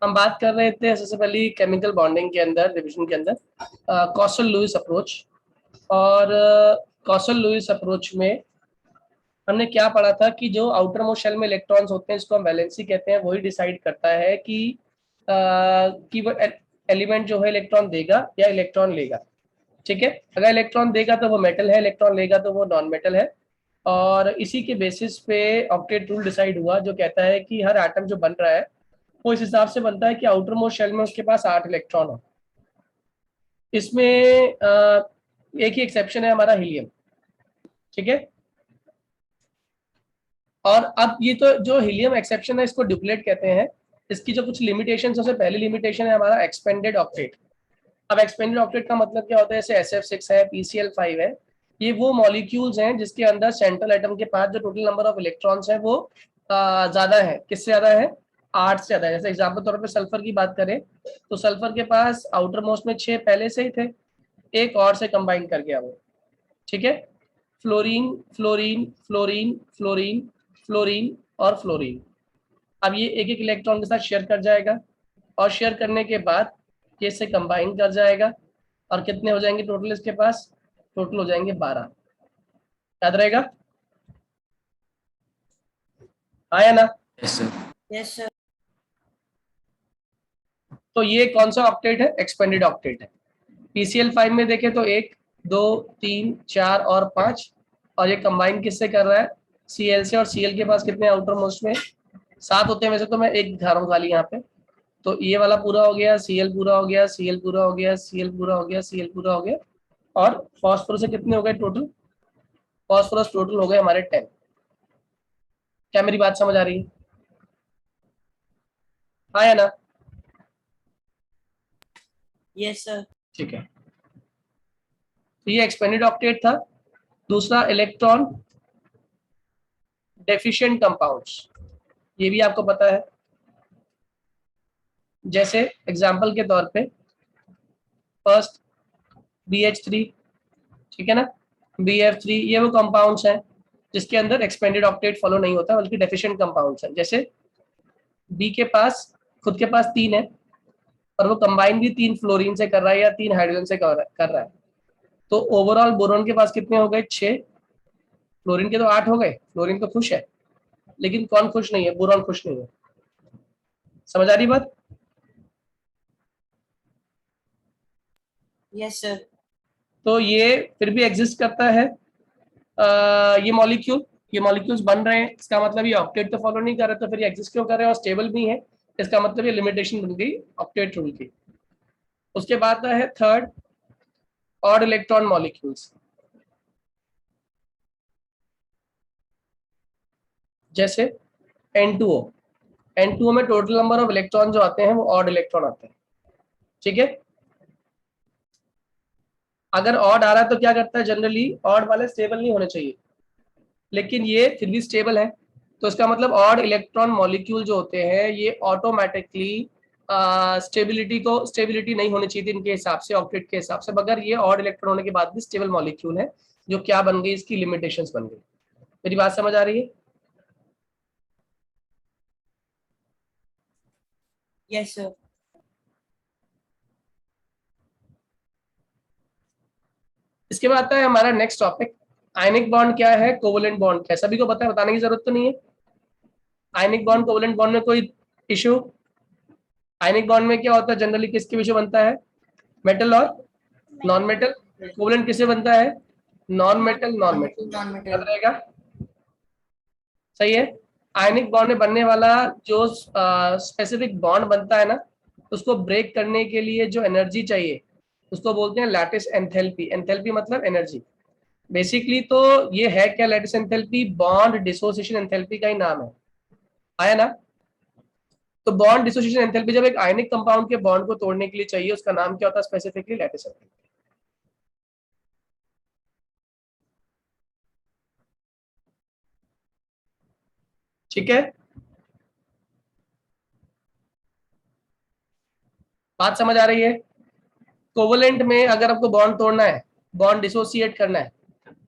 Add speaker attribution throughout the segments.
Speaker 1: हम बात कर रहे थे सबसे पहले केमिकल बॉन्डिंग के अंदर, डिविजन के अंदर कॉसल लुईस अप्रोच। और कॉसल लुईस अप्रोच में हमने क्या पढ़ा था कि जो आउटर मोस्ट शेल में इलेक्ट्रॉन्स होते हैं, इसको हम वैलेंसी कहते हैं, वही डिसाइड करता है कि वो एलिमेंट जो है इलेक्ट्रॉन देगा या इलेक्ट्रॉन लेगा। ठीक है, अगर इलेक्ट्रॉन देगा तो वो मेटल है, इलेक्ट्रॉन लेगा तो वो नॉन मेटल है। और इसी के बेसिस पे ऑक्टेट रूल डिसाइड हुआ, जो कहता है कि हर एटम जो बन रहा है वो इस हिसाब से बनता है कि आउटर मोस्ट शेल में उसके पास 8 इलेक्ट्रॉन हो। इसमें एक ही एक्सेप्शन है, हमारा हीलियम। ठीक है, और अब ये तो जो हीलियम एक्सेप्शन है इसको ड्यूप्लेट कहते हैं। इसकी जो कुछ लिमिटेशन, सबसे पहली लिमिटेशन है हमारा एक्सपेंडेड ऑक्टेट। अब एक्सपेंडेड ऑक्टेट का मतलब क्या होता है? जैसे SF6 है, PCl5 है, ये वो मॉलिक्यूल्स हैं जिसके अंदर सेंट्रल एटम के पास जो टोटल नंबर ऑफ इलेक्ट्रॉन्स है वो ज्यादा है। किससे ज्यादा है? 8 से ज्यादा है। जैसे एग्जाम्पल तौर पर सल्फर की बात करें तो सल्फर के पास आउटर मोस्ट में 6 पहले से ही थे, एक और से कंबाइन कर गया वो। ठीक है, fluorine fluorine fluorine fluorine fluorine और फ्लोरीन। अब ये एक एक इलेक्ट्रॉन के साथ शेयर कर जाएगा, और शेयर करने के बाद ये से कंबाइन कर जाएगा, और कितने हो जाएंगे टोटल इसके पास? टोटल हो जाएंगे 12। याद रहेगा? हाँ या ना?
Speaker 2: Yes sir.
Speaker 1: तो ये कौन सा ऑक्टेट है? एक्सपेंडेड ऑक्टेट है। PCl5 में देखें तो 1 2 3 4 और 5, और ये कंबाइन किससे कर रहा है? Cl से। और Cl के पास कितने आउटर मोस्ट में? 7 होते हैं वैसे तो, मैं एक दिखा रहा हूँ खाली यहाँ पे। तो ये वाला पूरा हो गया, Cl पूरा हो गया, Cl पूरा हो गया, Cl पूरा हो गया, Cl पूरा हो गया, और फॉस्फोरस से कितने हो गए टोटल? फॉस्फोरस टोटल हो गए हमारे 10। क्या मेरी बात समझ आ रही है? हाँ या ना?
Speaker 2: Yes sir.
Speaker 1: ठीक है, तो ये एक्सपेंडेड ऑक्टेट था। दूसरा, इलेक्ट्रॉन डेफिशिएंट कंपाउंड्स, ये भी आपको पता है। जैसे एग्जांपल के तौर पे फर्स्ट BH3, ठीक है ना, BF3, ये वो कंपाउंड्स हैं जिसके अंदर एक्सपेंडेड ऑक्टेट फॉलो नहीं होता, बल्कि डेफिशिएंट कंपाउंड्स हैं। जैसे बी के पास खुद के पास 3 है, और वो कंबाइन भी 3 फ्लोरीन से कर रहा है या 3 हाइड्रोजन से कर रहा है। तो ओवरऑल बोरॉन के पास कितने हो गए? 6। फ्लोरीन के तो 8 हो गए। फ्लोरीन तो खुश है, लेकिन कौन खुश नहीं है? बोरॉन खुश नहीं है। समझ आ रही बात?
Speaker 2: Yes sir.
Speaker 1: तो ये फिर भी एग्जिस्ट करता है। ये मॉलिक्यूल्स बन रहे हैं, इसका मतलब ये ऑक्टेट तो फॉलो नहीं कर रहे, तो फिर ये एग्जिस्ट क्यों कर रहे हैं और स्टेबल भी है? इसका मतलब ये लिमिटेशन बन गई ऑक्टेट रूल की। उसके बाद है थर्ड, ऑड इलेक्ट्रॉन मॉलिक्यूल्स। जैसे N2O। N2O में टोटल नंबर ऑफ इलेक्ट्रॉन जो आते हैं वो ऑड इलेक्ट्रॉन आते हैं। ठीक है, अगर ऑड आ रहा है तो क्या करता है? जनरली ऑड वाले स्टेबल नहीं होने चाहिए, लेकिन ये फिर भी स्टेबल है। तो इसका मतलब ऑड इलेक्ट्रॉन मॉलिक्यूल जो होते हैं ये ऑटोमेटिकली स्टेबिलिटी नहीं होनी चाहिए थी इनके हिसाब से, ऑक्टेट के हिसाब से, मगर ये ऑड इलेक्ट्रॉन होने के बाद भी स्टेबल मॉलिक्यूल है। जो क्या बन गई? इसकी लिमिटेशंस बन गई। मेरी बात समझ आ रही है?
Speaker 2: Yes sir.
Speaker 1: इसके बाद आता है हमारा नेक्स्ट टॉपिक, आयनिक बॉन्ड क्या है, कोवलेंट बॉन्ड क्या है। सभी को पता है, बताने की जरूरत तो नहीं है। आयनिक बॉन्ड, कोवलेंट बॉन्ड में कोई इशू? आयनिक बॉन्ड में क्या होता है जनरली? किसके विषय बनता है? मेटल और नॉन मेटल। कोवलेंट किससे बनता है? Non metal non metal.
Speaker 2: Non
Speaker 1: याद
Speaker 2: मेटल।
Speaker 1: रहेगा? सही है। आयनिक बॉन्ड में बनने वाला जो स्पेसिफिक बॉन्ड बनता है ना, उसको ब्रेक करने के लिए जो एनर्जी चाहिए उसको बोलते हैं लैटिस एंथैल्पी। एंथैल्पी मतलब एनर्जी। बेसिकली तो ये है क्या? Lattice enthalpy bond dissociation enthalpy का ही नाम है। आया ना? तो बॉन्ड डिसोसिएशन एंथैल्पी जब एक आयनिक कंपाउंड के बॉन्ड को तोड़ने के लिए चाहिए, उसका नाम क्या होता है स्पेसिफिकली? Lattice enthalpy. ठीक है, बात समझ आ रही है? कोवलेंट में अगर आपको बॉन्ड तोड़ना है, बॉन्ड डिसोसिएट करना है,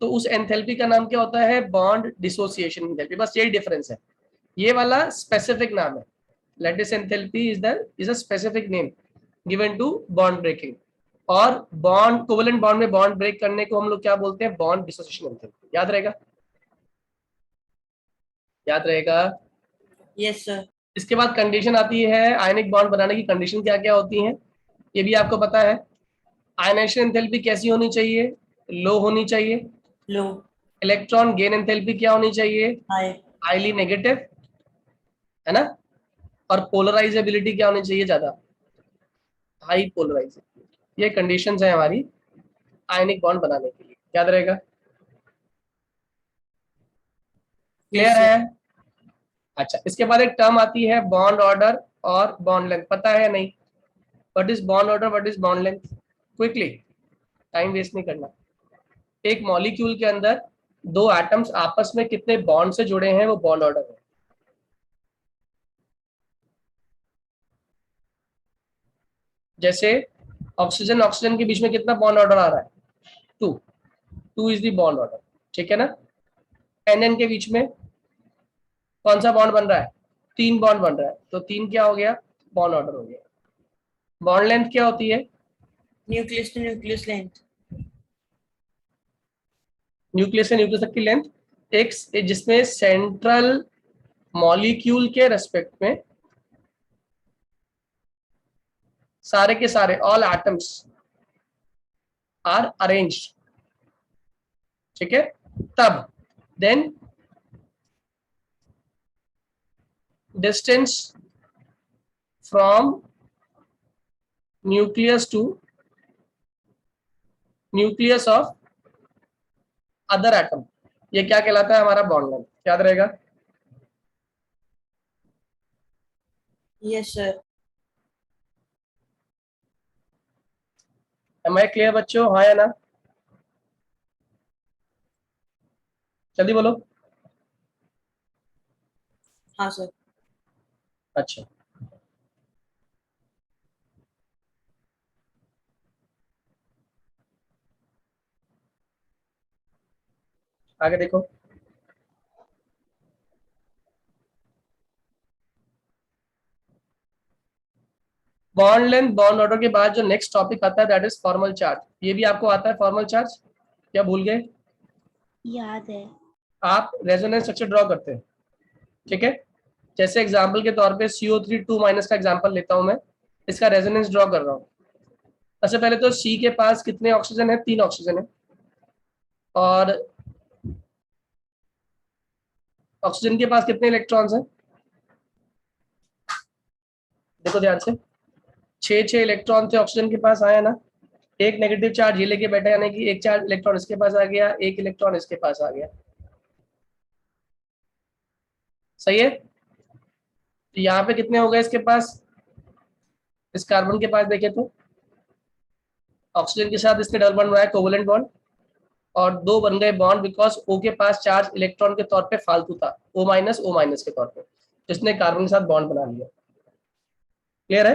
Speaker 1: तो उस एंथैल्पी का नाम क्या होता है? Bond dissociation enthalpy. बस यही डिफरेंस है, ये वाला स्पेसिफिक नाम है। Lattice enthalpy is a specific name given to bond breaking, और बॉन्ड कोवेलेंट बॉन्ड में बॉन्ड ब्रेक करने को हम लोग क्या बोलते हैं, बॉन्ड डिसोसिएशन एंथैल्पी। याद रहेगा, याद रहेगा।
Speaker 2: Yes, sir.
Speaker 1: इसके बाद कंडीशन आती है आयनिक बॉन्ड बनाने की कंडीशन क्या क्या होती हैं, ये भी आपको पता है। आयनेशन एंथैल्पी कैसी होनी चाहिए, लो होनी चाहिए।
Speaker 2: Low.
Speaker 1: इलेक्ट्रॉन गेन एंथैल्पी क्या होनी चाहिए,
Speaker 2: High.
Speaker 1: हाईली नेगेटिव, है ना। और पोलराइजेबिलिटी क्या होनी चाहिए, ज्यादा हाई पोलराइजेबिलिटी। ये कंडीशंस है हमारी आयनिक बॉन्ड बनाने के लिए, याद रहेगा।
Speaker 2: Yes,
Speaker 1: clear
Speaker 2: sir.
Speaker 1: है। अच्छा, इसके बाद एक टर्म आती है बॉन्ड ऑर्डर और बॉन्ड लेंथ, पता है या नहीं, what is bond order, what is bond length, quickly, time waste नहीं करना। एक मॉलिक्यूल के अंदर दो एटम्स आपस में कितने बॉन्ड से जुड़े हैं, वो बॉन्ड ऑर्डर है। जैसे ऑक्सीजन ऑक्सीजन के बीच में कितना बॉन्ड ऑर्डर आ रहा है, two, two is the bond order, ठीक है ना। एन के बीच में कौन सा बॉन्ड बन रहा है, तीन बॉन्ड बन रहा है, तो तीन क्या हो गया, बॉन्ड ऑर्डर हो गया। बॉन्ड लेंथ क्या होती है,
Speaker 2: Nucleus to nucleus length.
Speaker 1: Nucleus से न्यूक्लियस तक की लेंथ, एक जिसमें सेंट्रल मॉलिक्यूल के रेस्पेक्ट में सारे के सारे ऑल एटम्स आर अरेंज्ड, ठीक है। तब then distance from nucleus to nucleus of other atom, ये क्या कहलाता है, हमारा बॉन्ड लेंथ, याद रहेगा।
Speaker 2: Yes, sir.
Speaker 1: Am I clear बच्चों, हाँ या ना, जल्दी बोलो।
Speaker 2: हाँ, sir.
Speaker 1: अच्छा, आगे देखो। बॉन्ड लेंथ बॉन्ड ऑर्डर के बाद जो नेक्स्ट टॉपिक आता है दैट इज फॉर्मल चार्ज। ये भी आपको आता है फॉर्मल चार्ज, क्या भूल गए,
Speaker 3: याद है।
Speaker 1: आप रेजोनेंस स्ट्रक्चर ड्रॉ करते हैं, ठीक है। जैसे एग्जांपल के तौर पे CO3 2 माइनस का एग्जांपल लेता हूं मैं, इसका रेजोनेंस ड्रॉ कर रहा हूं। सबसे पहले तो C के पास कितने ऑक्सीजन है, तीन ऑक्सीजन है, और ऑक्सीजन के पास कितने इलेक्ट्रॉन्स हैं, देखो ध्यान से, छह छह इलेक्ट्रॉन थे ऑक्सीजन के पास, आया ना। एक नेगेटिव चार्ज ये लेके बैठा, यानी कि एक चार्ज इलेक्ट्रॉन इसके पास आ गया, एक इलेक्ट्रॉन इसके पास आ गया, सही है। तो यहाँ पे कितने हो गए इसके पास, इस कार्बन के पास देखे तो ऑक्सीजन के साथ इसने डबल बॉन्ड बनाया, कोवेलेंट बॉन्ड, और दो बन गए बॉन्ड बिकॉज O के पास चार्ज इलेक्ट्रॉन के तौर पे फालतू था, O माइनस के तौर पे, जिसने कार्बन के साथ बॉन्ड बना लिया। क्लियर है।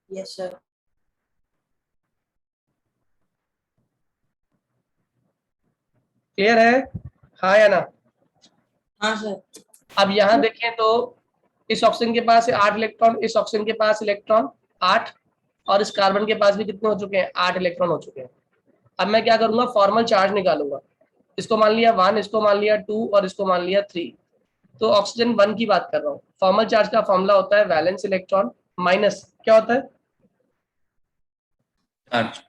Speaker 2: Yes, sir.
Speaker 1: क्लियर है, हाँ या ना।
Speaker 2: हाँ, sir.
Speaker 1: अब यहाँ देखें तो इस ऑक्सीजन के पास 8 इलेक्ट्रॉन, इस ऑक्सीजन के पास इलेक्ट्रॉन 8, और इस कार्बन के पास भी कितने हो चुके हैं, 8 इलेक्ट्रॉन हो चुके हैं। अब मैं क्या करूंगा, फॉर्मल चार्ज निकालूंगा। इसको मान लिया 1, इसको मान लिया 2, और इसको मान लिया 3। तो ऑक्सीजन 1 की बात कर रहा हूँ। फॉर्मल चार्ज का फॉर्मूला होता है वैलेंस इलेक्ट्रॉन माइनस क्या होता है,
Speaker 4: चार्ज।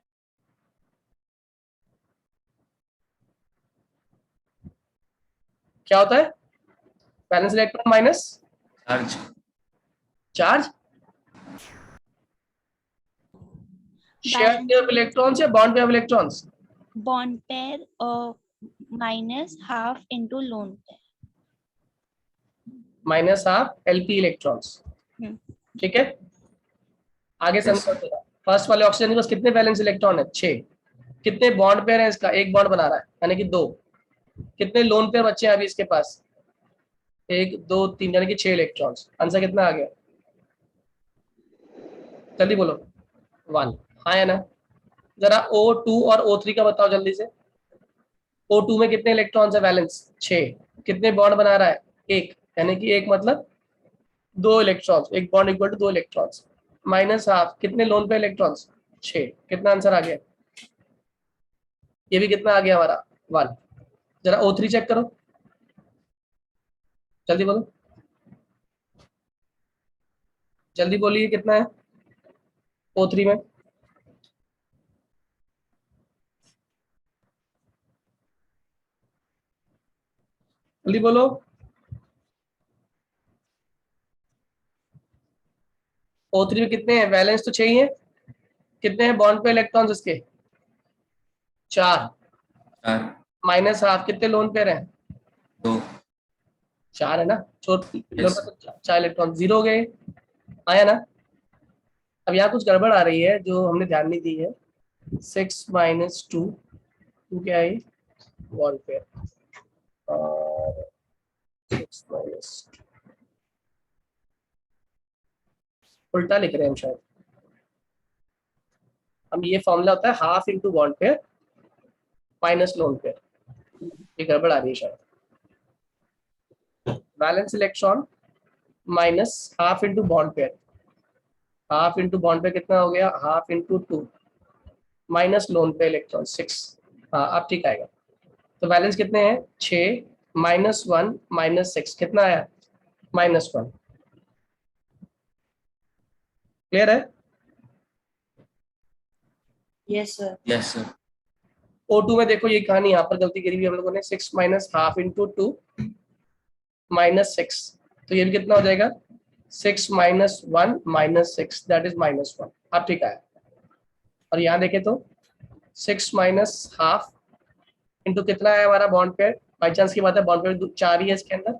Speaker 1: क्या होता है, valence electron minus
Speaker 4: charge.
Speaker 1: Charge, share pair of electrons या bond pair of electrons,
Speaker 3: bond pair minus half into lone pair.
Speaker 1: Minus half LP electrons, ठीक है। आगे समझो, फर्स्ट वाले ऑक्सीजन के पास कितने वैलेंस इलेक्ट्रॉन है, 6। कितने बॉन्ड पेयर है इसका, एक बॉन्ड बना रहा है यानी कि 2। कितने लोन पेयर बच्चे हैं अभी इसके पास, 1 2 3, यानी कि 6 इलेक्ट्रॉन्स। आंसर कितना आ गया, जल्दी बोलो, 1, हाँ या ना। जरा O2 और O3 का बताओ जल्दी से। O2 में कितने इलेक्ट्रॉन्स है, वैलेंस 6। कितने बॉन्ड बना रहा है, 1, यानी कि 1 मतलब 2 इलेक्ट्रॉन्स, एक bond equal to 2 electrons, minus half कितने लोन पे इलेक्ट्रॉन्स 6, कितना आंसर आ गया? ये भी कितना आ गया हमारा 1। जरा O3 चेक करो, जल्दी बोलो, जल्दी बोलिए कितना है O3 में? जल्दी बोलो। O3 में कितने हैं? वैलेंस तो चाहिए, कितने हैं बॉन्ड पे इलेक्ट्रॉन्स इसके? 4।
Speaker 4: 4
Speaker 1: माइनस हाफ कितने लोन पेयर हैं?
Speaker 4: 2
Speaker 1: 4 है ना,
Speaker 4: Yes.
Speaker 1: 4 इलेक्ट्रॉन 0 हो गए, आया ना? अब यहाँ कुछ गड़बड़ आ रही है जो हमने ध्यान नहीं दी है। 6 माइनस 2, 2 क्या है? बॉन्ड पेयर, और 6 माइनस, उल्टा लिख रहे हैं हम शायद। हम ये फॉर्मूला होता है half into bond pair minus lone pair, ये गड़बड़ आ रही है शायद। Balance electron minus half into bond pair, half into bond pair कितना हो गया? हाफ इंटू 2 माइनस लोन पे इलेक्ट्रॉन 6। हाँ अब ठीक आएगा। तो बैलेंस कितने हैं? 6 माइनस 1 माइनस 6 कितना आया? -1। क्लियर है?
Speaker 2: Yes sir.
Speaker 4: Yes sir.
Speaker 1: O2 में देखो ये कहानी, यहाँ पर गलती करी हुई हम लोगों ने, 6 माइनस हाफ इंटू 2 माइनस 6, तो ये भी कितना हो जाएगा? 6 माइनस 1 माइनस 6, दैट इज -1। अब ठीक आया। और यहाँ देखें तो 6 माइनस हाफ इंटू कितना है हमारा बॉन्ड पेयर? बाई चांस की बात है, बॉन्ड पेयर 4 ही है इसके अंदर,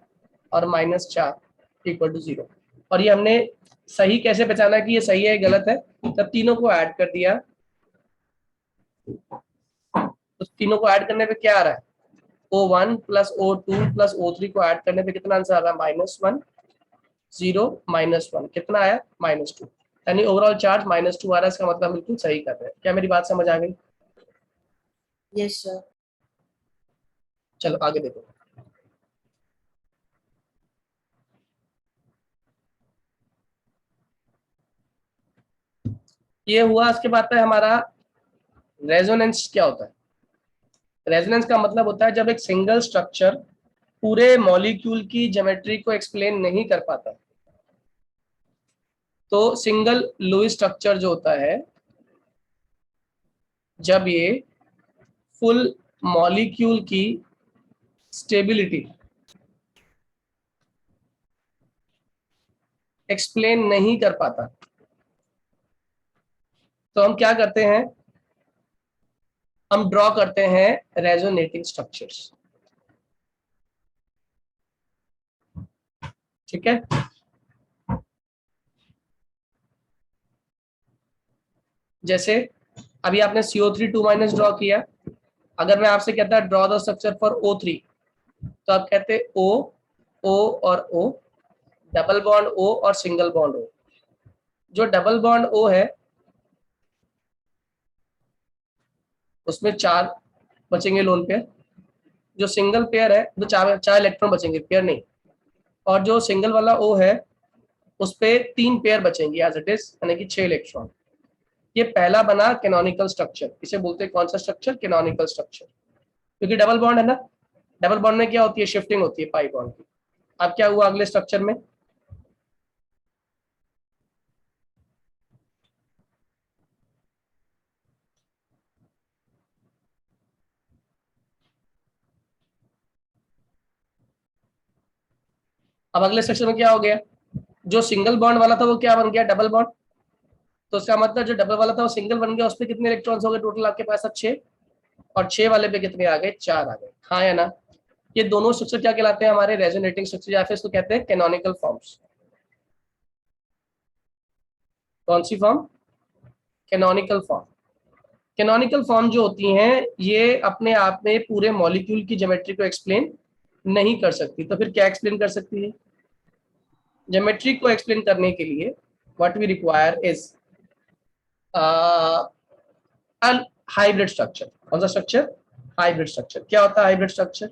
Speaker 1: और -4 इक्वल टू 0। और ये हमने सही कैसे पहचाना कि ये सही है गलत है? तब तीनों को ऐड कर दिया, तो तीनों को ऐड करने पे क्या आ रहा है? O1 plus O2 plus O3 को ऐड करने पे कितना आंसर आ रहा है? -1 0 -1 कितना आया? -2। यानी ओवरऑल चार्ज -2 आ रहा है, इसका मतलब बिल्कुल सही कर रहे हैं। क्या मेरी बात समझ आ गई?
Speaker 2: Yes sir.
Speaker 1: चलो आगे देखो। ये हुआ, इसके बाद है हमारा रेजोनेंस। क्या होता है रेजोनेंस? का मतलब होता है जब एक सिंगल स्ट्रक्चर पूरे मॉलिक्यूल की ज्योमेट्री को एक्सप्लेन नहीं कर पाता, तो सिंगल लुईस स्ट्रक्चर जो होता है, जब ये फुल मॉलिक्यूल की स्टेबिलिटी एक्सप्लेन नहीं कर पाता, तो हम क्या करते हैं? हम ड्रॉ करते हैं रेजोनेटिंग स्ट्रक्चर्स। ठीक है? जैसे अभी आपने CO3 2- ड्रॉ किया, अगर मैं आपसे कहता draw the structure for O3, तो आप कहते O, O और O, डबल बॉन्ड O और सिंगल बॉन्ड O। जो डबल बॉन्ड O है उसमें 4 बचेंगे लोन पेयर, जो सिंगल पेयर है तो 4 इलेक्ट्रॉन बचेंगे, पेयर नहीं। और जो सिंगल वाला O है उस पे 3 पेयर बचेंगे एज इट इज, यानी कि 6 इलेक्ट्रॉन। ये पहला बना कैनोनिकल स्ट्रक्चर। इसे बोलते हैं कौन सा स्ट्रक्चर? Canonical structure. क्योंकि डबल बॉन्ड है ना, डबल बॉन्ड में क्या होती है? शिफ्टिंग होती है पाई बॉन्ड की। अब क्या हुआ अगले स्ट्रक्चर में? अब अगले स्ट्रक्चर में क्या हो गया? जो सिंगल बॉन्ड वाला था वो क्या बन गया? Double bond. तो इसका मतलब जो डबल वाला था वो सिंगल बन गया, उस पर कितने इलेक्ट्रॉन्स हो गए टोटल आपके पास? अब 6। और 6 वाले पे कितने आ गए? 4 आ गए। हाँ या ना? ये दोनों स्ट्रक्चर क्या कहलाते हैं? हमारे रेजोनेटिंग स्ट्रक्चर, या फिर इसको कहते हैं कैनोनिकल फॉर्म्स। कौन सी form? Canonical form. Canonical form जो होती हैं ये अपने आप में पूरे मॉलिक्यूल की ज्योमेट्री को एक्सप्लेन नहीं कर सकती, तो फिर क्या एक्सप्लेन कर सकती है? ज्योमेट्री को एक्सप्लेन करने के लिए what we require is hybrid structure. कौन सा स्ट्रक्चर? Hybrid structure. क्या होता है hybrid structure?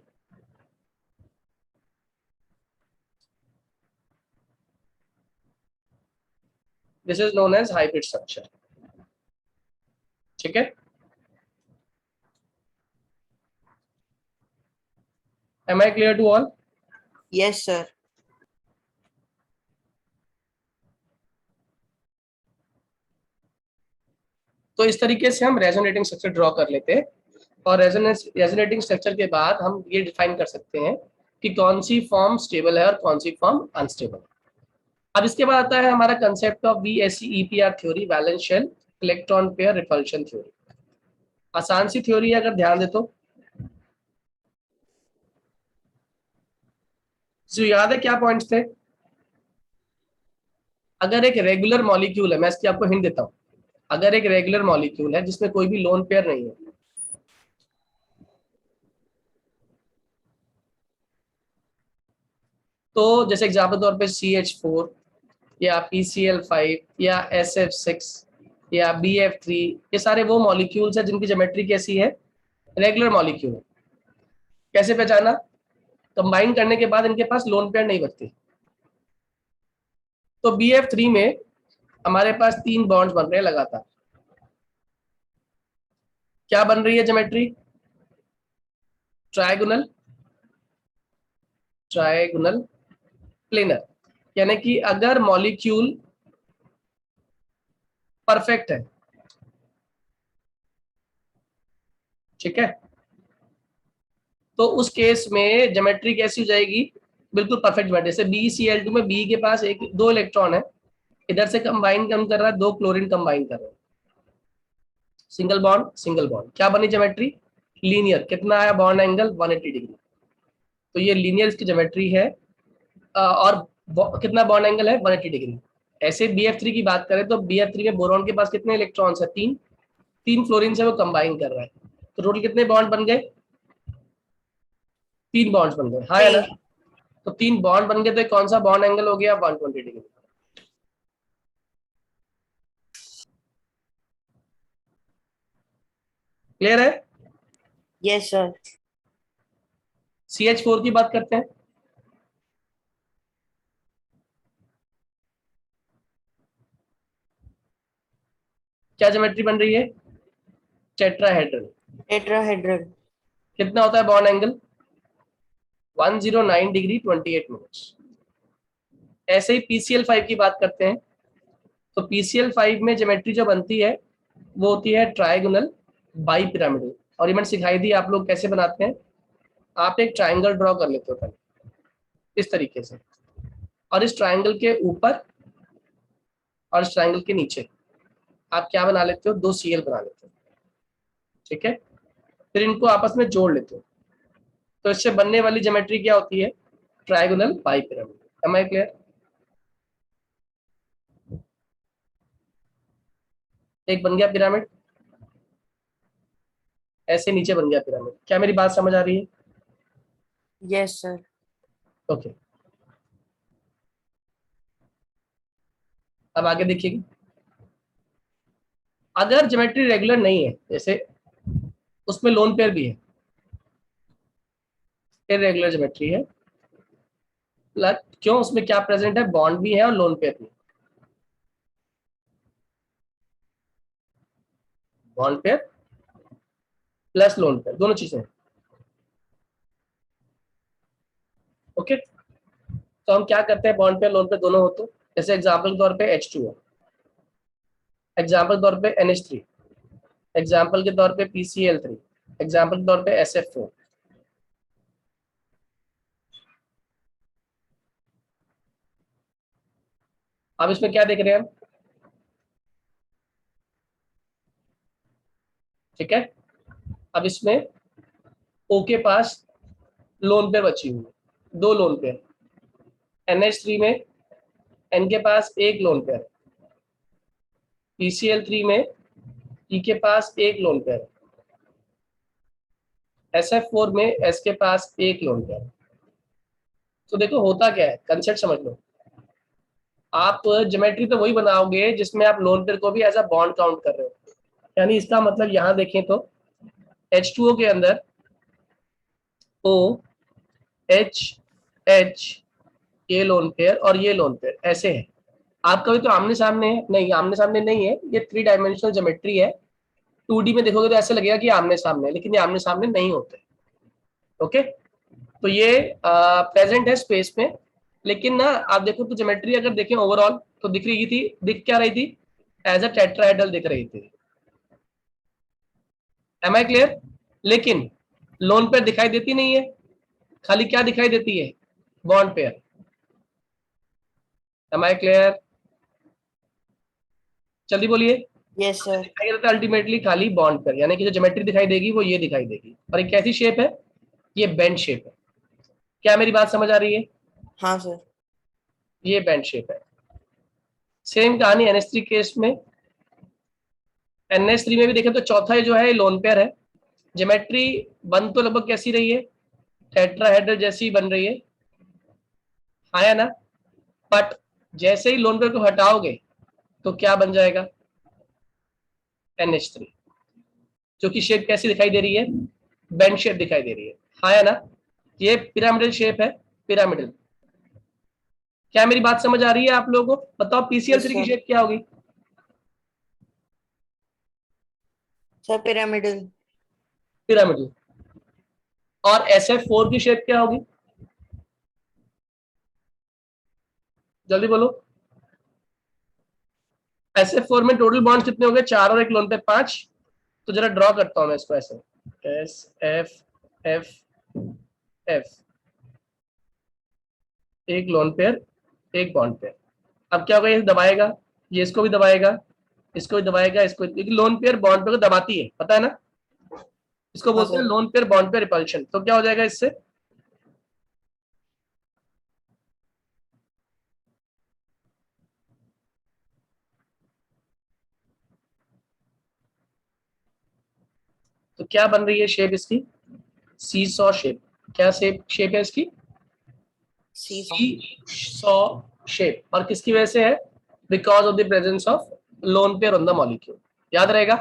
Speaker 1: This is known as hybrid structure. ठीक है, am I clear to all?
Speaker 2: Yes, sir.
Speaker 1: तो इस तरीके से हम रेजोनेटिंग स्ट्रक्चर ड्रॉ कर लेते हैं, और रेजोनेटिंग स्ट्रक्चर के बाद हम ये डिफाइन कर सकते हैं कि कौन सी फॉर्म स्टेबल है और कौन सी फॉर्म अनस्टेबल। अब इसके बाद आता है हमारा concept of VSEPR theory, valence shell electron pair repulsion theory. आसान सी थ्योरी है, अगर ध्यान दे तो। जो याद है क्या पॉइंट्स थे? अगर एक रेगुलर मॉलिक्यूल है, मैं इसकी आपको हिंट देता हूं, अगर एक रेगुलर मॉलिक्यूल है जिसमें कोई भी लोन पेयर नहीं है, तो जैसे एग्जाम्पल तौर पे CH4 या PCl5 या SF6 या BF3, ये सारे वो मॉलिक्यूल्स हैं जिनकी ज्योमेट्री कैसी है? रेगुलर मॉलिक्यूल है। कैसे पहचाना? कंबाइन करने के बाद इनके पास लोन पेयर नहीं बचती। तो BF3 में हमारे पास 3 बॉन्ड्स बन रहे हैं लगातार। क्या बन रही है ज्योमेट्री? ट्रायगोनल, ट्रायगोनल प्लेनर, यानी कि अगर मॉलिक्यूल परफेक्ट है, ठीक है, तो उस केस में ज्योमेट्री कैसी हो जाएगी? बिल्कुल परफेक्ट ज्योमेट्री। जैसे BeCl2 में B के पास दो इलेक्ट्रॉन है, इधर से कंबाइन कर रहा है, 2 क्लोरीन कंबाइन कर रहे हैं, सिंगल बॉन्ड सिंगल बॉन्ड, क्या बनी ज्योमेट्री? लीनियर। कितना आया बॉन्ड एंगल? 180 डिग्री। तो ये लीनियर इसकी ज्योमेट्री है, और कितना बॉन्ड एंगल है? 180 डिग्री। ऐसे BF3 की बात करें तो BF3 में बोरॉन के पास कितने इलेक्ट्रॉन्स है? 3। 3 फ्लोरीन से वो कंबाइन कर रहा है, तो टोटल कितने बॉन्ड बन गए? 3 बॉन्ड्स बन गए, हाँ या ना? तो 3 बॉन्ड बन गए, तो कौन सा बॉन्ड एंगल हो गया? 120 डिग्री। क्लियर है?
Speaker 2: Yes, sir.
Speaker 1: CH4 की बात करते हैं। क्या ज्योमेट्री बन रही है? टेट्राहेड्रल।
Speaker 2: Tetrahedral.
Speaker 1: कितना होता है बॉन्ड एंगल? 109 degree 28 minutes. ऐसे ही PCl5 की बात करते हैं, तो PCl5 में ज्योमेट्री जो बनती है वो होती है ट्रायगोनल बाई पिरामिडल। और ये मैंने सिखाई दी आप लोग कैसे बनाते हैं। आप एक ट्राइंगल ड्रॉ कर लेते हो पहले इस तरीके से, और इस ट्राइंगल के ऊपर और इस ट्राइंगल के नीचे आप क्या बना लेते हो? 2 Cl बना लेते हो, ठीक है। फिर इनको आपस में जोड़ लेते हो, तो इससे बनने वाली ज्योमेट्री क्या होती है? Trigonal bipyramid. Am I clear? एक बन गया पिरामिड, ऐसे नीचे बन गया पिरामिड। क्या मेरी बात समझ आ रही है?
Speaker 2: Yes, sir.
Speaker 1: ओके, अब आगे देखिएगा। अगर ज्योमेट्री रेगुलर नहीं है, जैसे उसमें लोन पेयर भी है, इरेगुलर ज्योमेट्री है, क्यों? उसमें क्या प्रेजेंट है? बॉन्ड भी है और लोन पेयर भी। Bond pair plus lone pair, दोनों चीजें। ओके, तो हम क्या करते हैं? बॉन्ड पेयर लोन पेयर दोनों हो, तो जैसे एग्जांपल के तौर पे H2O, एग्जांपल के तौर पे NH3, एग्जांपल के तौर पे PCl3, एग्जांपल के तौर पे SF4। अब इसमें क्या देख रहे हैं हम? ठीक है, अब इसमें O के पास लोन पेयर बची हुई है, 2 लोन पेयर। NH3 में N के पास 1 लोन पेयर, PCl3 में E के पास 1 लोन पेयर, SF4 में S के पास 1 लोन पेयर। तो देखो होता क्या है, कंसेप्ट समझ लो। आप ज्योमेट्री तो वही बनाओगे जिसमें आप लोन पेयर को भी एज अ बॉन्ड काउंट कर रहे हो। यानी इसका मतलब यहां देखें तो H2O के अंदर O H H, ये लोन पेयर और ये लोन पेयर ऐसे है, आपका भी तो आमने सामने है, नहीं आमने सामने नहीं है, ये 3 डायमेंशनल ज्योमेट्री है। 2D में देखोगे तो ऐसे लगेगा कि आमने सामने है, लेकिन ये आमने सामने नहीं होते। ओके, तो ये प्रेजेंट है स्पेस में, लेकिन ना आप देखो तो ज्योमेट्री अगर देखें ओवरऑल तो दिख रही थी, दिख क्या रही थी, एज अ टेट्राहेड्रल दिख रही थी। Am I clear? लेकिन लोन पेयर दिखाई देती नहीं है, खाली क्या दिखाई देती है, bond pair. Am I clear? जल्दी बोलिए।
Speaker 2: Yes, sir.
Speaker 1: दिखाई देता अल्टीमेटली खाली बॉन्ड पेयर, यानी कि जो ज्योमेट्री दिखाई देगी वो ये दिखाई देगी। और एक कैसी शेप है, ये बेंड शेप है। क्या मेरी बात समझ आ रही है?
Speaker 2: हाँ सर.
Speaker 1: ये बेंड शेप है। सेम कहानी NH3 केस में। NH3 में भी देखें तो चौथा जो है लोन पेयर है। ज्योमेट्री बन तो लगभग कैसी रही है, टेट्राहेड्रल जैसी ही बन रही है, हाँ या ना? बट जैसे ही लोन पेयर को हटाओगे तो क्या बन जाएगा, NH3, जो कि शेप कैसी दिखाई दे रही है, बेंड शेप दिखाई दे रही है, हाँ या ना? ये पिरामिडल शेप है, पिरामिडल। क्या मेरी बात समझ आ रही है आप लोगों को? बताओ PCl3 की
Speaker 2: Yes, sir.
Speaker 1: शेप क्या होगी?
Speaker 2: Sir, pyramidal.
Speaker 1: पिरामिडल। और SF4 की शेप क्या होगी, जल्दी बोलो। SF4 में टोटल बॉन्ड कितने हो गए, 4 और एक लोन पे 5। तो जरा ड्रॉ करता हूं मैं इसको ऐसे, SF एक लोन पेयर, एक बॉन्ड पेयर। अब क्या होगा, ये दबाएगा, ये इसको भी दबाएगा, इसको भी दबाएगा, इसको, क्योंकि लोन पेयर बॉन्ड पेयर को दबाती है, पता है ना? इसको
Speaker 2: हाँ
Speaker 1: बोलते हैं
Speaker 2: sir.
Speaker 1: Lone pair bond pair repulsion. तो क्या हो जाएगा इससे, तो क्या बन रही है शेप इसकी, सी सॉ शेप। क्या शेप है इसकी,
Speaker 2: Seesaw.
Speaker 1: सी सॉ शेप। और किसकी वजह से है, because of the presence of lone pair on the molecule. याद रहेगा?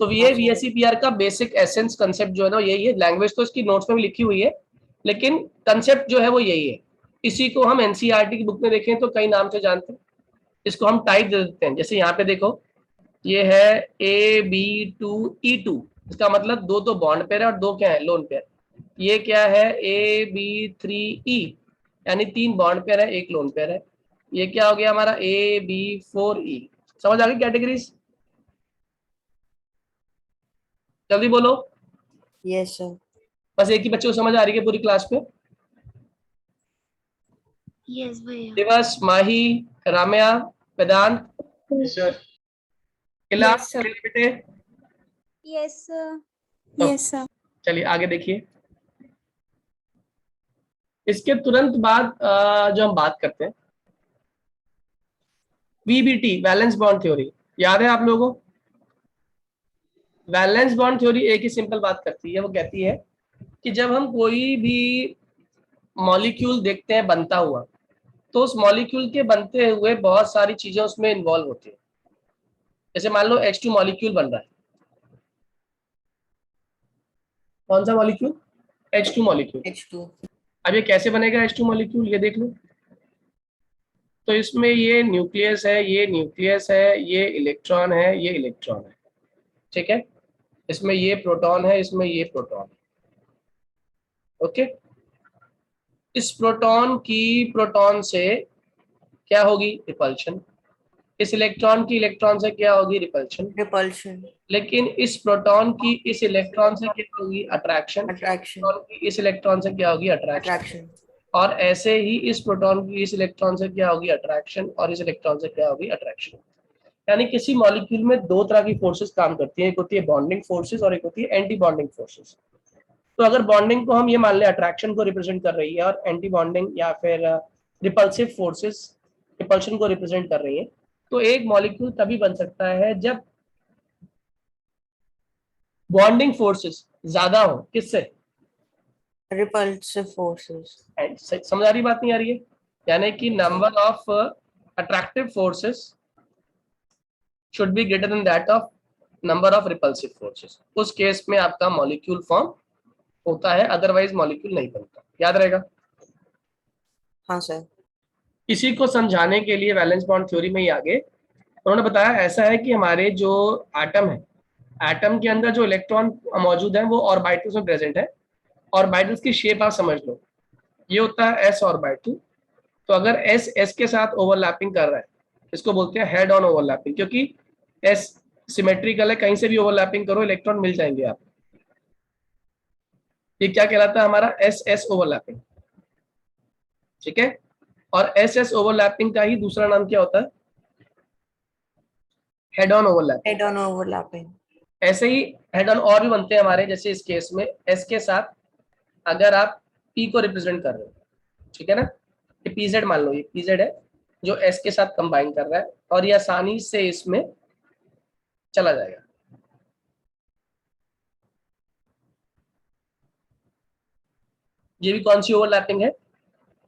Speaker 1: तो ये
Speaker 2: हाँ सर.
Speaker 1: VSEPR का बेसिक एसेंस कंसेप्ट जो है ना यही है। लैंग्वेज तो इसकी नोट्स में भी लिखी हुई है, लेकिन कंसेप्ट जो है वो यही है। इसी को हम NCERT की बुक में देखें तो कई नाम से जानते हैं। इसको हम टाइप दे देते हैं, जैसे यहाँ पे देखो, ये है AB2E2, इसका मतलब 2 तो बॉन्ड पेयर है और 2 क्या है, लोन पेयर। ये क्या है, AB3E, यानी 3 बॉन्ड पेयर है, 1 लोन पेयर है। ये क्या हो गया हमारा, AB4E। समझ आ गई कैटेगरीज? जल्दी बोलो।
Speaker 2: Yes, sir.
Speaker 1: बस एक ही बच्चे को समझ आ रही है पूरी क्लास में?
Speaker 3: Yes, भैया.
Speaker 1: दिवस, माही, राम्या, वेदांत, किला,
Speaker 5: Yes, sir.
Speaker 1: बेटे।
Speaker 5: Yes, sir.
Speaker 1: तो
Speaker 5: Yes, sir.
Speaker 1: चलिए आगे देखिए। इसके तुरंत बाद जो हम बात करते हैं, VBT, वैलेंस बॉन्ड थ्योरी, याद है आप लोगों को? वैलेंस बॉन्ड थ्योरी एक ही सिंपल बात करती है, वो कहती है कि जब हम कोई भी मॉलिक्यूल देखते हैं बनता हुआ, तो उस मॉलिक्यूल के बनते हुए बहुत सारी चीजें उसमें इन्वॉल्व होती है। जैसे मान लो H2 मॉलिक्यूल बन रहा है, कौन सा मॉलिक्यूल, H2 मॉलिक्यूल।
Speaker 2: H2.
Speaker 1: अब ये कैसे बनेगा H2 मॉलिक्यूल, ये देख लो। तो इसमें ये न्यूक्लियस है, ये न्यूक्लियस है, ये इलेक्ट्रॉन है, ये इलेक्ट्रॉन है, ठीक है। इसमें ये प्रोटॉन है, इसमें ये प्रोटॉन है, ओके। इस प्रोटॉन की प्रोटॉन से क्या होगी, रिपल्शन। इस इलेक्ट्रॉन की इलेक्ट्रॉन से क्या होगी, रिपल्शन।
Speaker 2: Repulsion.
Speaker 1: लेकिन इस प्रोटॉन की इस इलेक्ट्रॉन से क्या होगी, अट्रैक्शन।
Speaker 2: Attraction.
Speaker 1: प्रोटॉन की इस इलेक्ट्रॉन से क्या होगी, अट्रैक्शन।
Speaker 2: Attraction.
Speaker 1: और ऐसे ही इस प्रोटॉन की इस इलेक्ट्रॉन से क्या होगी, अट्रैक्शन, और इस इलेक्ट्रॉन से क्या होगी, अट्रैक्शन। यानी किसी मॉलिक्यूल में 2 तरह की फोर्सेस काम करती है, एक होती है बॉन्डिंग फोर्सेस और एक होती है एंटी बॉन्डिंग फोर्सेस। तो अगर बॉन्डिंग को हम ये मान लें अट्रैक्शन को रिप्रेजेंट कर रही है, और एंटी बॉन्डिंग या फिर रिपल्सिव फोर्सेस रिपल्शन को रिप्रेजेंट कर रही है, तो एक मॉलिक्यूल तभी बन सकता है जब बॉन्डिंग फोर्सेस ज्यादा हो, किससे,
Speaker 2: Repulsive forces.
Speaker 1: समझ आ रही बात, नहीं आ रही है? यानी कि number of attractive forces should be greater than that of number of repulsive forces। उस केस में आपका मॉलिक्यूल फॉर्म होता है, अदरवाइज मॉलिक्यूल नहीं बनता। याद रहेगा?
Speaker 2: हाँ सर.
Speaker 1: इसी को समझाने के लिए वैलेंस बॉन्ड थ्योरी में ही आगे उन्होंने बताया ऐसा है कि हमारे जो एटम है, एटम के अंदर जो इलेक्ट्रॉन मौजूद है वो ऑर्बिटल्स में प्रेजेंट है। ऑर्बिटल्स की शेप आप समझ लो, ये होता है एस ऑर्बिटल। तो अगर एस एस के साथ ओवरलैपिंग कर रहा है, इसको बोलते हैं हेड ऑन ओवरलैपिंग, क्योंकि एस सिमेट्रिकल है, कहीं से भी ओवरलैपिंग करो इलेक्ट्रॉन मिल जाएंगे आप। ये क्या कहलाता है हमारा एस एस ओवरलैपिंग, ठीक है। और एस एस ओवरलैपिंग का ही दूसरा नाम क्या होता है, head on overlapping.
Speaker 2: Head on overlapping.
Speaker 1: ऐसे ही हेड ऑन और भी बनते हैं हमारे, जैसे इस केस में एस के साथ अगर आप पी को रिप्रेजेंट कर रहे हो, ठीक है ना, ये पीजेड मान लो, ये पीजेड है जो एस के साथ कंबाइन कर रहा है, और ये आसानी से इसमें चला जाएगा। ये भी कौन सी ओवरलैपिंग है,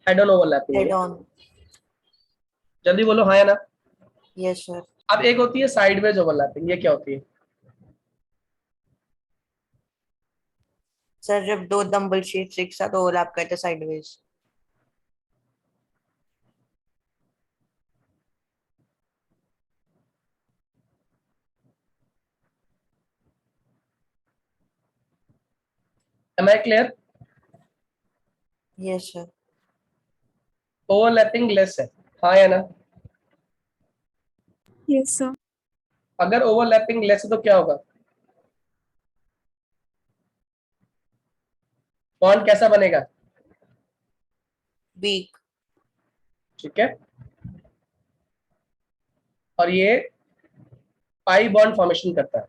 Speaker 1: हेड ऑन ओवरलैपिंग
Speaker 2: Head
Speaker 1: है।
Speaker 2: on.
Speaker 1: जल्दी बोलो हाँ या ना।
Speaker 2: Yes, sir.
Speaker 1: अब एक होती है साइडवेज ओवरलैपिंग, ये क्या होती है?
Speaker 2: सर जब दो डंबल शीट्स एक साथ ओवरलैप करते sideways.
Speaker 1: Am I clear?
Speaker 2: Yes sir.
Speaker 1: Overlapping less है, हाँ या ना।
Speaker 5: Yes, sir.
Speaker 1: अगर ओवरलैपिंग लेस है तो क्या होगा, बॉन्ड कैसा बनेगा?
Speaker 2: वीक।
Speaker 1: ठीक है, और ये पाई बॉन्ड फॉर्मेशन करता है।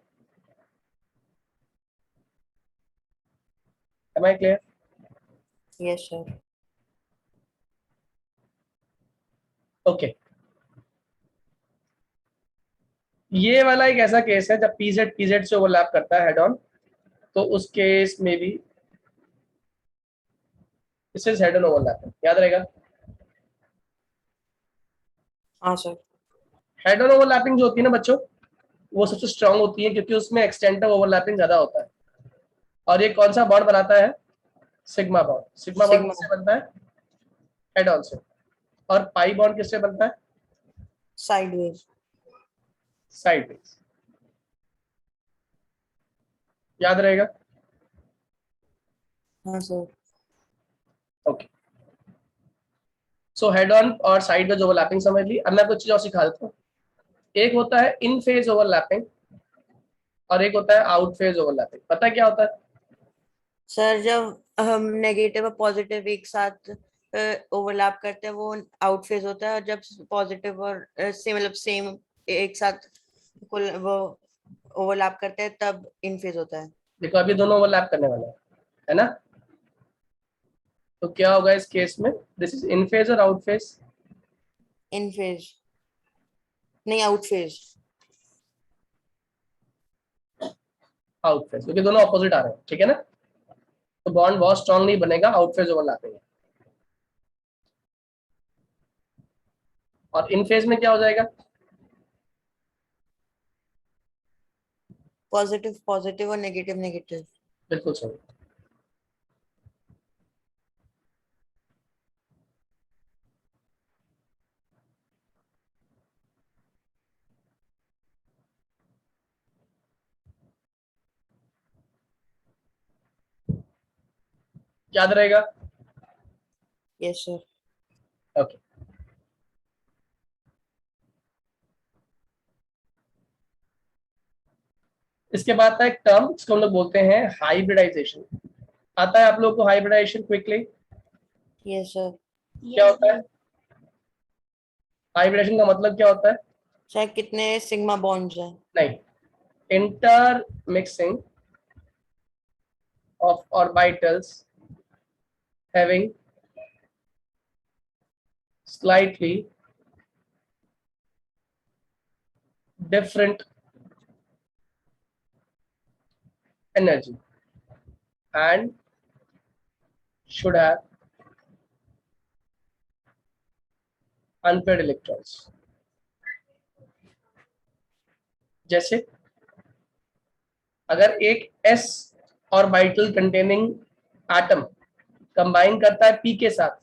Speaker 1: Am I clear?
Speaker 2: Yes sir.
Speaker 1: Okay, ये वाला एक ऐसा केस है जब पीजेड पीजेड से ओवरलैप करता है हेड ऑन, तो उस केस में भी this is head on overlap, याद रहेगा।
Speaker 2: हाँ सर।
Speaker 1: हेड ऑन ओवरलैपिंग जो होती है ना बच्चों, वो सबसे स्ट्रांग होती है क्योंकि उसमें एक्सटेंट ऑफ ओवरलैपिंग ज्यादा होता है। और ये कौन सा बॉन्ड बनाता है, sigma bond. Sigma bond
Speaker 2: sigma.
Speaker 1: किससे बनता है, हेड ऑन से। और पाई बॉन्ड किससे बनता है,
Speaker 2: साइडवेज।
Speaker 1: साइडवेज। याद रहेगा।
Speaker 2: हाँ sir.
Speaker 1: Okay, so head on और साइडवेज ओवरलैपिंग समझ ली। अब मैं कुछ चीज और सिखा देता हूँ। एक होता है इन फेज ओवरलैपिंग और एक होता है आउट फेज ओवरलैपिंग। पता है क्या होता है?
Speaker 2: सर जब हम नेगेटिव और पॉजिटिव एक साथ ओवरलैप करते हैं वो आउट फेज होता है, और जब पॉजिटिव और सेम मतलब सेम एक साथ कुल वो ओवरलैप करते हैं तब इन फेज होता है।
Speaker 1: देखो अभी दोनों ओवरलैप करने वाले हैं, है ना। तो क्या होगा इस केस में, दिस इज इन फेज और आउट फेज?
Speaker 2: इन फेज नहीं, आउट फेज।
Speaker 1: आउट फेज, क्योंकि दोनों ऑपोजिट आ रहे हैं, ठीक है ना। तो बॉन्ड बहुत स्ट्रांग नहीं बनेगा, आउट फेज ओवरलैपिंग है। और इन फेज में क्या हो जाएगा,
Speaker 2: पॉजिटिव पॉजिटिव और नेगेटिव नेगेटिव।
Speaker 1: बिल्कुल सही। याद रहेगा।
Speaker 2: Yes sir.
Speaker 1: ओके, इसके बाद था एक टर्म जिसको हम लोग बोलते हैं हाइब्रिडाइजेशन। आता है आप लोग को हाइब्रिडाइजेशन क्विकली?
Speaker 2: Yes sir.
Speaker 1: क्या
Speaker 3: Yes,
Speaker 1: होता है
Speaker 3: sir.
Speaker 1: हाइब्रिडेशन का मतलब, क्या होता है?
Speaker 2: सर कितने सिग्मा बॉन्ड्स हैं?
Speaker 1: नहीं, inter mixing of orbitals having slightly different energy and should have unpaired electrons। जैसे अगर एक s orbital containing atom combine करता है p के साथ,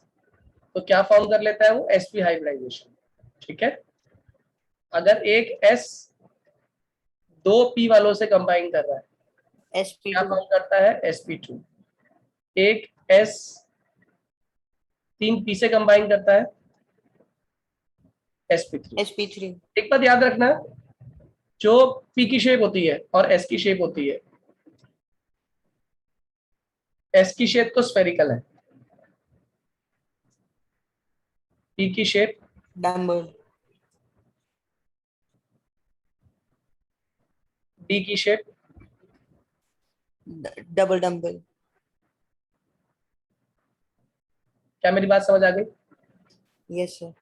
Speaker 1: तो क्या फॉर्म कर लेता है वो, sp हाइब्रिडाइजेशन। ठीक है, अगर एक s दो p वालों से कंबाइन कर रहा है क्या
Speaker 2: sp2
Speaker 1: फॉर्म करता है, sp2। एक s तीन p से कंबाइन करता है, sp3।
Speaker 2: sp3
Speaker 1: एक बात याद रखना, जो p की शेप होती है और s की शेप होती है, s की शेप तो स्फेरिकल है, p की शेप
Speaker 2: डम्बल
Speaker 1: d की शेप।
Speaker 2: Double dumbbell.
Speaker 1: क्या मेरी बात समझ आ गई?
Speaker 2: Yes sir.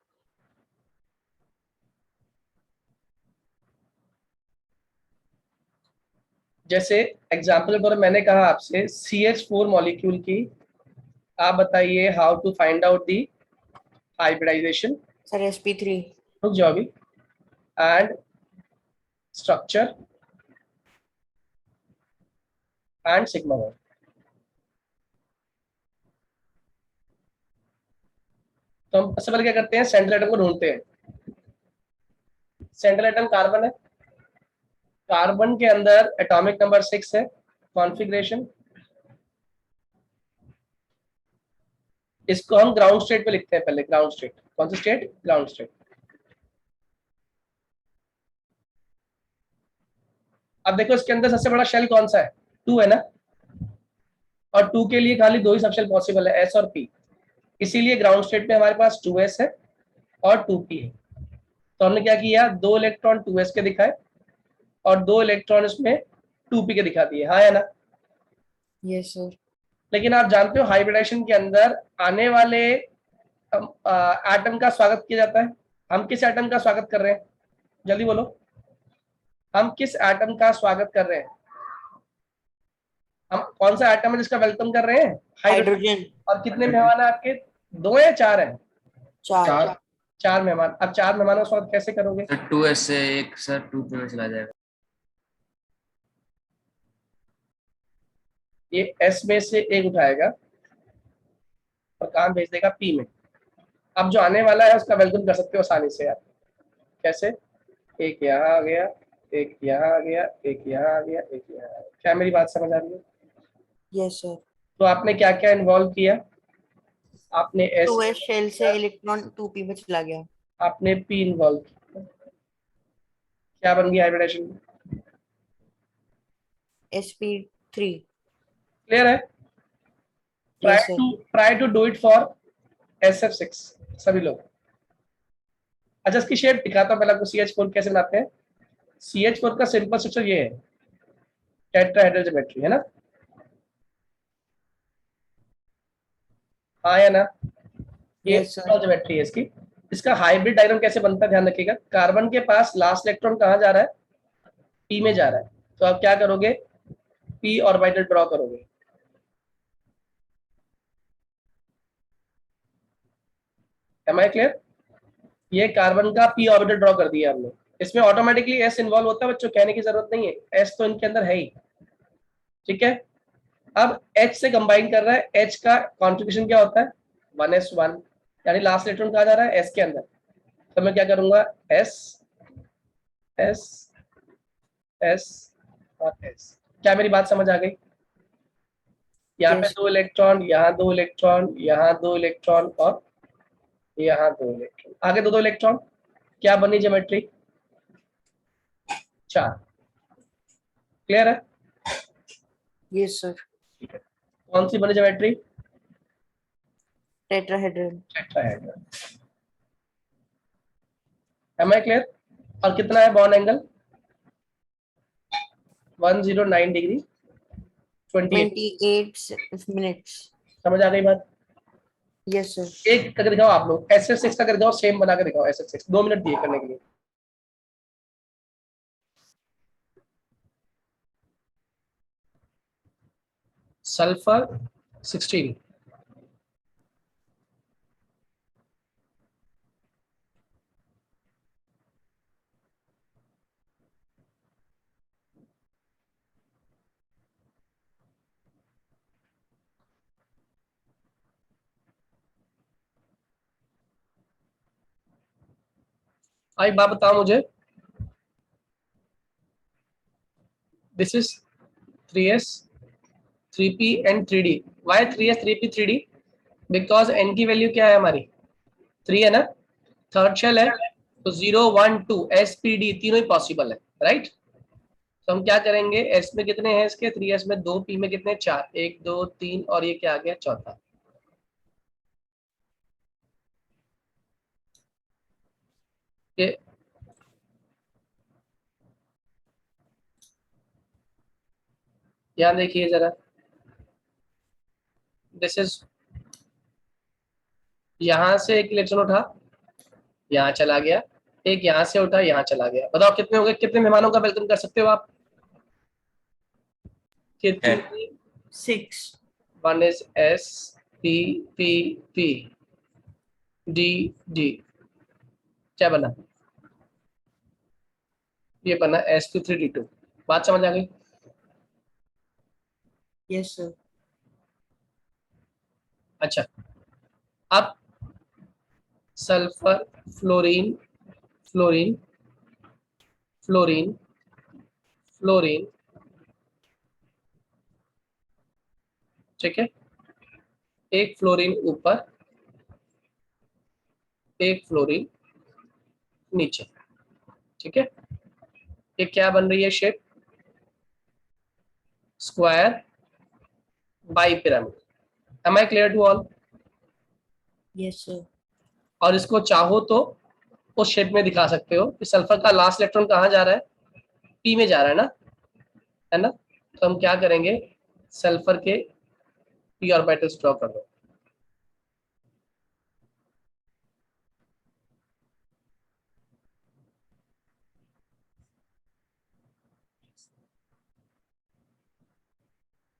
Speaker 1: जैसे एग्जाम्पल पर मैंने कहा आपसे CH4 मॉलिक्यूल की, आप बताइए how to find out the hybridization.
Speaker 2: Sir sp3
Speaker 1: रुक जाओ अभी। And structure and sigma bond. तो हम सबसे पहले क्या करते हैं, सेंट्रल एटम को ढूंढते हैं। सेंट्रल एटम कार्बन है, कार्बन के अंदर एटॉमिक नंबर 6 है, कॉन्फ़िगरेशन। इसको हम ग्राउंड स्टेट पे लिखते हैं पहले, ग्राउंड स्टेट। कौन सी स्टेट, ग्राउंड स्टेट। अब देखो इसके अंदर सबसे बड़ा शेल कौन सा है, 2 है ना, और 2 के लिए खाली दो ही सब शेल पॉसिबल है, S और P। इसीलिए ग्राउंड स्टेट में हमारे पास 2s है और 2p है। तो हमने क्या किया, दो इलेक्ट्रॉन 2s के दिखाए और दो इलेक्ट्रॉन इसमें 2p के दिखा दिए, हाँ या ना।
Speaker 2: Yes sir.
Speaker 1: लेकिन आप जानते हो हाइब्रिडेशन के अंदर आने वाले एटम का स्वागत किया जाता है। हम किस एटम का स्वागत कर रहे हैं, जल्दी बोलो, हम किस एटम का स्वागत कर रहे हैं? हम कौन सा एटम है जिसका वेलकम कर रहे हैं,
Speaker 2: हाइड्रोजन।
Speaker 1: और कितने मेहमान है आपके, दो या चार है?
Speaker 2: चार।
Speaker 1: चार मेहमान। अब चार मेहमानों का स्वागत कैसे करोगे?
Speaker 4: सर 2s से एक सर 2p में चला जाएगा।
Speaker 1: ये S में से एक उठाएगा और काम भेज देगा P में। अब जो आने वाला है उसका वेलकम कर सकते हो आसानी से आप। कैसे, एक यहाँ आ गया, एक यहाँ आ गया, एक यहाँ आ गया, एक यहाँ आ गया। क्या मेरी बात समझ आ रही है?
Speaker 2: Yes sir.
Speaker 1: तो आपने क्या क्या इन्वॉल्व किया, आपने S
Speaker 2: 2s शेल से इलेक्ट्रॉन 2p में चला गया।
Speaker 1: आपने P इन्वॉल्व किया, क्या बन गया हाइब्रिडेशन?
Speaker 2: sp3।
Speaker 1: क्लियर है?
Speaker 2: Yes sir.
Speaker 1: Try to do it for SF6 सभी लोग। अच्छा इसकी शेप दिखाता हूँ पहले आपको, CH4 कैसे बनाते हैं। CH4 का सिंपल स्ट्रक्चर ये है, टेट्राहेड्रल ज्योमेट्री है ना, हाँ या ना। ये
Speaker 2: यस सर।
Speaker 1: ज्योमेट्री है इसकी। इसका हाइब्रिड डायग्राम कैसे बनता है ध्यान रखिएगा। कार्बन के पास लास्ट इलेक्ट्रॉन कहाँ जा रहा है, P में जा रहा है। तो आप क्या करोगे, P ऑर्बिटल ड्रॉ करोगे। Am I clear? ये कार्बन का P ऑर्बिटल ड्रॉ कर दिया हमने। इसमें ऑटोमेटिकली S इन्वॉल्व होता है बच्चों, कहने की जरूरत नहीं है, S तो इनके अंदर है ही। ठीक है, अब H से कंबाइन कर रहा है, H का कॉन्ट्रीब्यूशन क्या होता है, 1s1, यानी लास्ट इलेक्ट्रॉन कहाँ जा रहा है, S के अंदर। तो मैं क्या करूंगा, S S S और S। क्या मेरी बात समझ आ गई? यहाँ पे
Speaker 2: यस।
Speaker 1: दो इलेक्ट्रॉन, यहाँ दो इलेक्ट्रॉन, यहाँ दो इलेक्ट्रॉन और यहाँ दो इलेक्ट्रॉन, आगे दो दो इलेक्ट्रॉन। क्या बनी ज्योमेट्री, चार। क्लियर है?
Speaker 2: Yes sir.
Speaker 1: ठीक है, कौन सी बनी geometry,
Speaker 2: tetrahedral.
Speaker 1: Tetrahedral. Am I clear? और कितना है बॉन्ड एंगल, 109 डिग्री 28।
Speaker 2: 28 मिनट्स।
Speaker 1: समझ आ गई बात?
Speaker 2: Yes sir.
Speaker 1: एक करके दिखाओ आप लोग, SF6 का कर दिखाओ, सेम बना के दिखाओ SF6, 2 मिनट दिए करने के लिए। सल्फर 16, एक बात बताओ मुझे, this is 3s 3p and 3d। Why 3s 3p 3d? Because n की वैल्यू क्या है हमारी 3 है ना, थर्ड शेल है, तो 0 1 2 s p d तीनों ही पॉसिबल है, राइट। तो हम क्या करेंगे, s में कितने हैं इसके 3s में 2, p में कितने 4, 1 2 3 और ये क्या आ गया चौथा। ये ध्यान देखिए जरा, दिस इज, यहां से एक इलेक्ट्रॉन उठा यहाँ चला गया, एक यहाँ से उठा यहाँ चला गया। बताओ कितने हो गए, कितने मेहमानों का वेलकम कर सकते हो आप? कितने?
Speaker 2: 6
Speaker 1: one is s p p p d d, क्या बना, ये बना sp3d2। बात समझ आ गई?
Speaker 2: Yes sir.
Speaker 1: अच्छा, अब sulphur fluorine fluorine fluorine fluorine, ठीक है, एक फ्लोरीन ऊपर एक फ्लोरीन नीचे, ठीक है। ये क्या बन रही है shape, square bipyramid. Am I clear to all?
Speaker 2: Yes sir.
Speaker 1: और इसको चाहो तो उस शेप में दिखा सकते हो कि सल्फर का लास्ट इलेक्ट्रॉन कहाँ जा रहा है, पी में जा रहा है ना। तो हम क्या करेंगे, सल्फर के पी ऑर्बिटल्स ड्रॉ कर दो।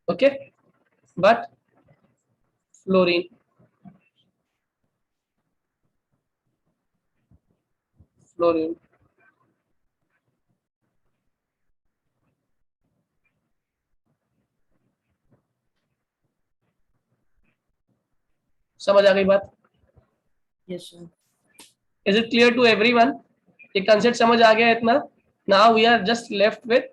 Speaker 1: ओके, बट फ्लोरीन फ्लोरीन समझ आ गई बात?
Speaker 2: Yes sir.
Speaker 1: Is it clear to everyone? ये कंसेप्ट समझ आ गया इतना? Now we are just left with